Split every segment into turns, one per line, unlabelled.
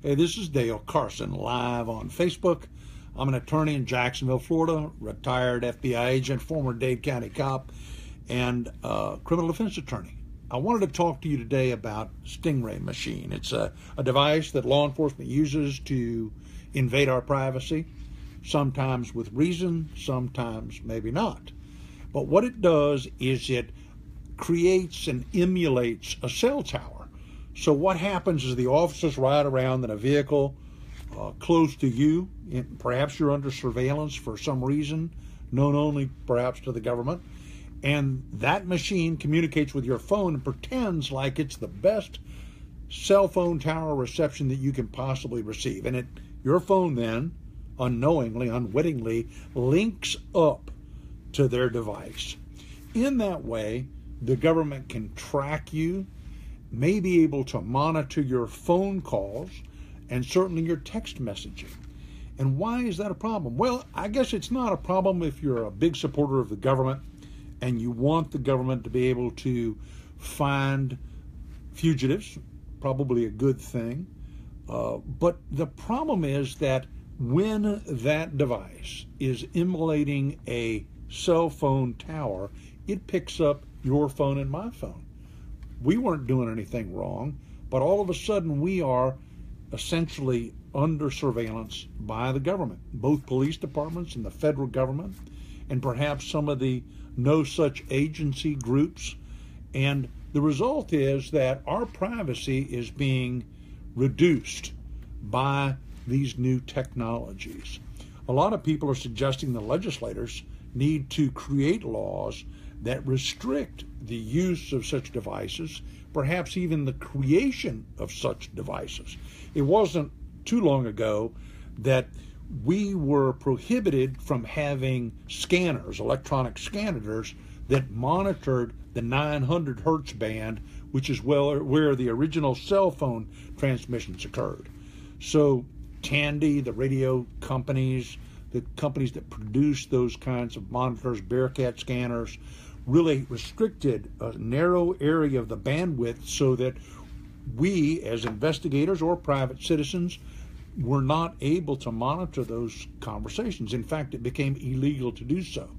Hey, this is Dale Carson, live on Facebook. I'm an attorney in Jacksonville, Florida, retired FBI agent, former Dade County cop, and criminal defense attorney. I wanted to talk to you today about Stingray machine. It's a device that law enforcement uses to invade our privacy, sometimes with reason, sometimes maybe not. But what it does is it creates and emulates a cell tower. So what happens is the officers ride around in a vehicle close to you. Perhaps you're under surveillance for some reason, known only perhaps to the government. And that machine communicates with your phone and pretends like it's the best cell phone tower reception that you can possibly receive. And your phone then, unknowingly, unwittingly, links up to their device. In that way, the government can track you, may be able to monitor your phone calls, and certainly your text messaging. And why is that a problem? Well, I guess it's not a problem if you're a big supporter of the government and you want the government to be able to find fugitives, probably a good thing. But the problem is that when that device is emulating a cell phone tower, it picks up your phone and my phone. We weren't doing anything wrong, but all of a sudden we are essentially under surveillance by the government, both police departments and the federal government, and perhaps some of the no such agency groups. And the result is that our privacy is being reduced by these new technologies. A lot of people are suggesting the legislators need to create laws that restrict the use of such devices, perhaps even the creation of such devices. It wasn't too long ago that we were prohibited from having scanners, electronic scanners, that monitored the 900 hertz band, which is where the original cell phone transmissions occurred. So Tandy, the radio companies, the companies that produce those kinds of monitors, Bearcat scanners, really restricted a narrow area of the bandwidth so that we, as investigators or private citizens, were not able to monitor those conversations. In fact, it became illegal to do so.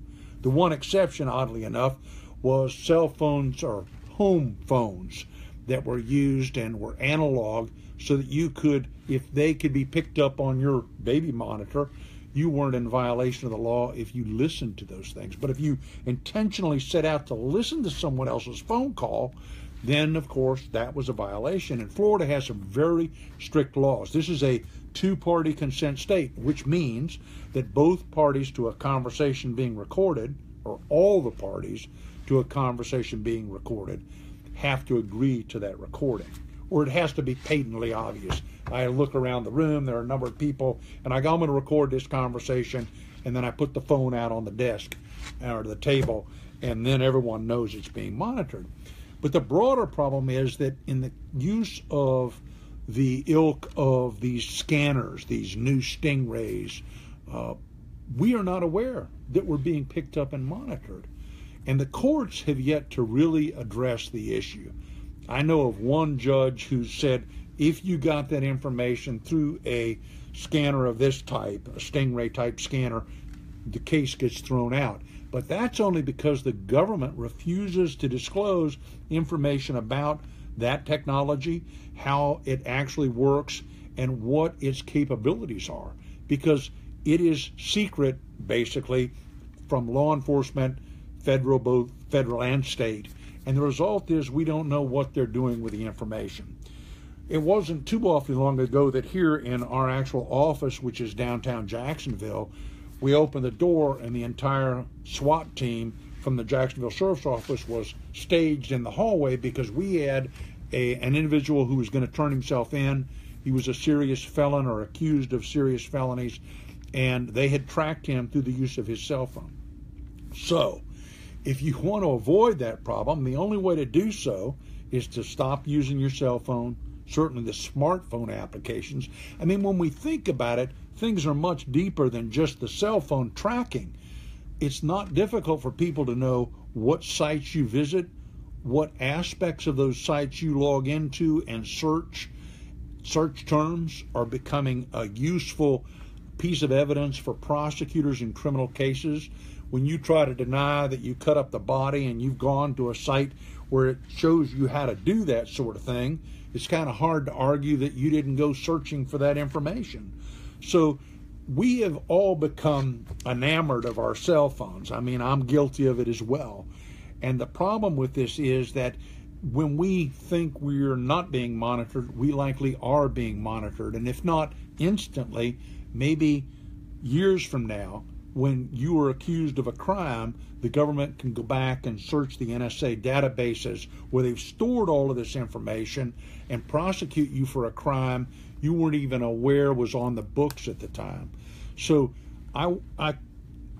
The one exception, oddly enough, was cell phones or home phones that were used and were analog so that you could, if they could be picked up on your baby monitor, you weren't in violation of the law if you listened to those things. But if you intentionally set out to listen to someone else's phone call, then, of course, that was a violation. And Florida has some very strict laws. This is a two-party consent state, which means that both parties to a conversation being recorded, or all the parties to a conversation being recorded, have to agree to that recording, or it has to be patently obvious. I look around the room, there are a number of people, and I'm going to record this conversation, and then I put the phone out on the desk or the table, and then everyone knows it's being monitored. But the broader problem is that in the use of the ilk of these scanners, these new Stingrays, we are not aware that we're being picked up and monitored. And the courts have yet to really address the issue. I know of one judge who said, if you got that information through a scanner of this type, a Stingray type scanner, the case gets thrown out. But that's only because the government refuses to disclose information about that technology, how it actually works, and what its capabilities are. Because it is secret, basically, from law enforcement, both federal and state. And the result is we don't know what they're doing with the information. It wasn't too awfully long ago that here in our actual office, which is downtown Jacksonville, we opened the door and the entire SWAT team from the Jacksonville Sheriff's Office was staged in the hallway because we had an individual who was going to turn himself in. He was a serious felon or accused of serious felonies, and they had tracked him through the use of his cell phone. So, if you want to avoid that problem, the only way to do so is to stop using your cell phone, certainly the smartphone applications. I mean, when we think about it, things are much deeper than just the cell phone tracking. It's not difficult for people to know what sites you visit, what aspects of those sites you log into and search. search terms are becoming a useful piece of evidence for prosecutors in criminal cases. When you try to deny that you cut up the body and you've gone to a site where it shows you how to do that sort of thing, it's kind of hard to argue that you didn't go searching for that information. So we have all become enamored of our cell phones. I mean, I'm guilty of it as well. And the problem with this is that when we think we're not being monitored, we likely are being monitored. And if not instantly, maybe years from now, when you are accused of a crime, the government can go back and search the NSA databases where they've stored all of this information and prosecute you for a crime you weren't even aware was on the books at the time. So I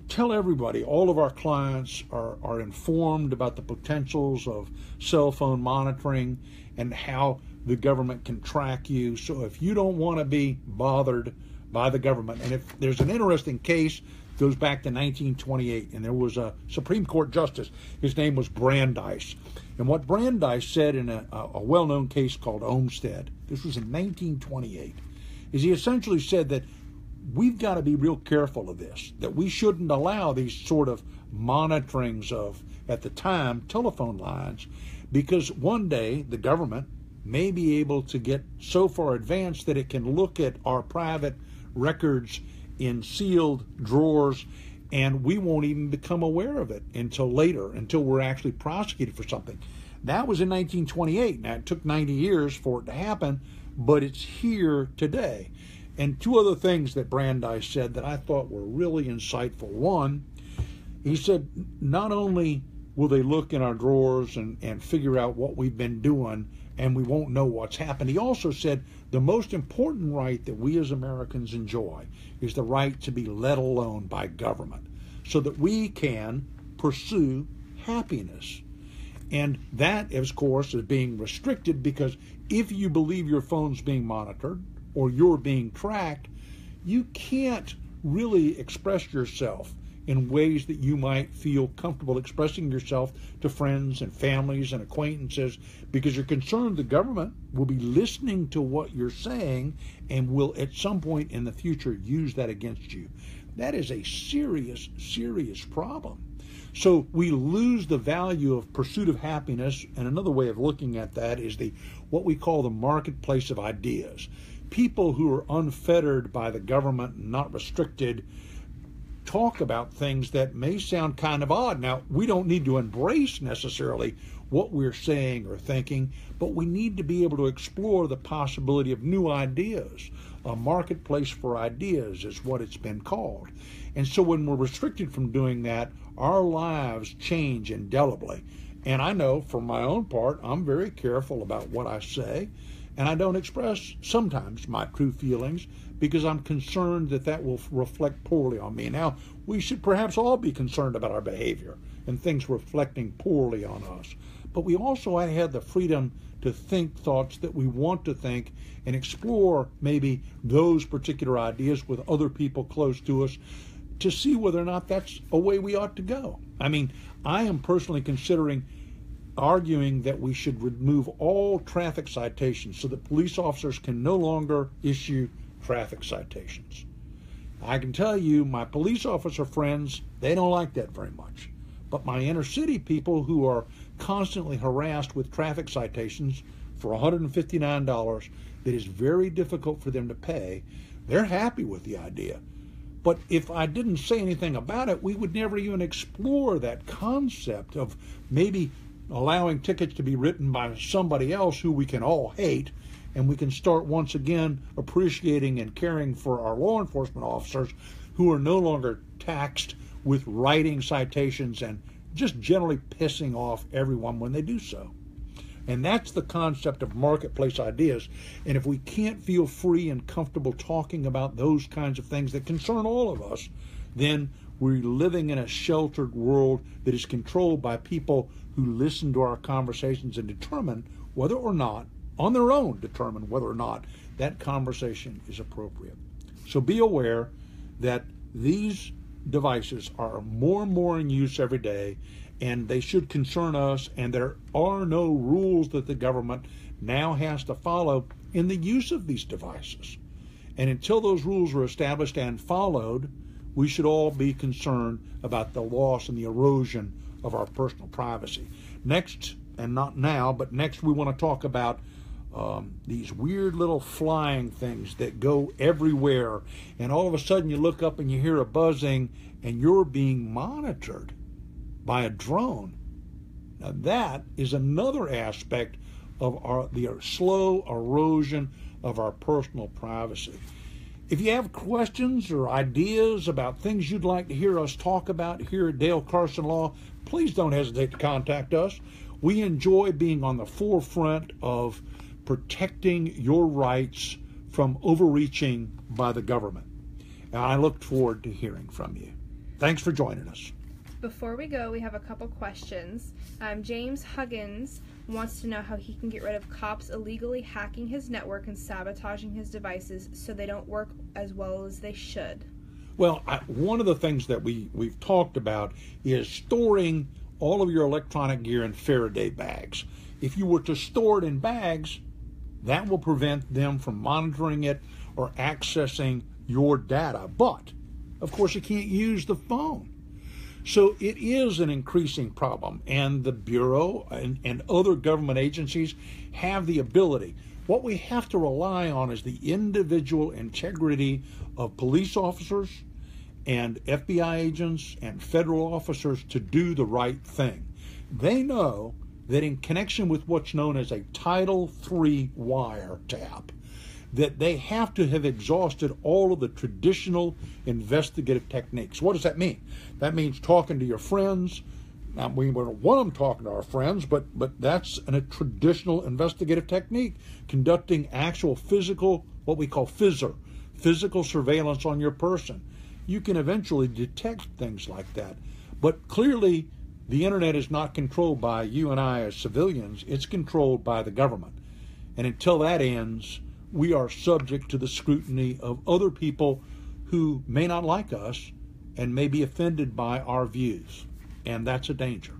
tell everybody, all of our clients are informed about the potentials of cell phone monitoring and how the government can track you. So if you don't want to be bothered by the government, and if there's an interesting case, goes back to 1928, and there was a Supreme Court justice. His name was Brandeis. And what Brandeis said in a well-known case called Olmstead, this was in 1928, is he essentially said that we've got to be real careful of this, that we shouldn't allow these sort of monitorings of, at the time, telephone lines, because one day the government may be able to get so far advanced that it can look at our private records in sealed drawers, and we won't even become aware of it until later, until we're actually prosecuted for something. That was in 1928. Now, it took 90 years for it to happen, but it's here today. And two other things that Brandeis said that I thought were really insightful. One, he said, not only will they look in our drawers and figure out what we've been doing, and we won't know what's happened. He also said the most important right that we as Americans enjoy is the right to be let alone by government so that we can pursue happiness. And that, of course, is being restricted because if you believe your phone's being monitored or you're being tracked, you can't really express yourself in ways that you might feel comfortable expressing yourself to friends and families and acquaintances because you're concerned the government will be listening to what you're saying and will at some point in the future use that against you. That is a serious, serious problem. So we lose the value of pursuit of happiness, and another way of looking at that is what we call the marketplace of ideas. People who are unfettered by the government and not restricted talk about things that may sound kind of odd. Now, we don't need to embrace necessarily what we're saying or thinking, but we need to be able to explore the possibility of new ideas. A marketplace for ideas is what it's been called. And so when we're restricted from doing that, our lives change indelibly. And I know for my own part, I'm very careful about what I say, and I don't express sometimes my true feelings because I'm concerned that that will reflect poorly on me. Now, we should perhaps all be concerned about our behavior and things reflecting poorly on us. But we also have the freedom to think thoughts that we want to think and explore maybe those particular ideas with other people close to us to see whether or not that's a way we ought to go. I mean, I am personally considering arguing that we should remove all traffic citations so that police officers can no longer issue traffic citations. I can tell you, my police officer friends, they don't like that very much. But my inner city people who are constantly harassed with traffic citations for $159 that is very difficult for them to pay, they're happy with the idea. But if I didn't say anything about it, we would never even explore that concept of maybe allowing tickets to be written by somebody else who we can all hate, and we can start once again appreciating and caring for our law enforcement officers who are no longer taxed with writing citations and just generally pissing off everyone when they do so. And that's the concept of marketplace ideas. And if we can't feel free and comfortable talking about those kinds of things that concern all of us, then we're living in a sheltered world that is controlled by people who listen to our conversations and determine whether or not, on their own, determine whether or not that conversation is appropriate. So be aware that these devices are more and more in use every day, and they should concern us, and there are no rules that the government now has to follow in the use of these devices. And until those rules are established and followed, we should all be concerned about the loss and the erosion of our personal privacy. Next, and not now, but next we want to talk about these weird little flying things that go everywhere, and all of a sudden you look up and you hear a buzzing and you're being monitored by a drone. Now that is another aspect of the slow erosion of our personal privacy. If you have questions or ideas about things you'd like to hear us talk about here at Dale Carson Law, please don't hesitate to contact us. We enjoy being on the forefront of protecting your rights from overreaching by the government. And I look forward to hearing from you. Thanks for joining us.
Before we go, we have a couple questions. James Huggins wants to know how he can get rid of cops illegally hacking his network and sabotaging his devices so they don't work as well as they should.
Well, one of the things that we've talked about is storing all of your electronic gear in Faraday bags. If you were to store it in bags, that will prevent them from monitoring it or accessing your data. But, of course, you can't use the phone. So it is an increasing problem, and the Bureau and other government agencies have the ability. What we have to rely on is the individual integrity of police officers and FBI agents and federal officers to do the right thing. They know that in connection with what's known as a Title III wiretap, that they have to have exhausted all of the traditional investigative techniques. What does that mean? That means talking to your friends. Now, we don't want them talking to our friends, but that's a traditional investigative technique, conducting actual physical, what we call physical surveillance on your person. You can eventually detect things like that. But clearly, the internet is not controlled by you and I as civilians. It's controlled by the government. And until that ends, we are subject to the scrutiny of other people who may not like us and may be offended by our views. And that's a danger.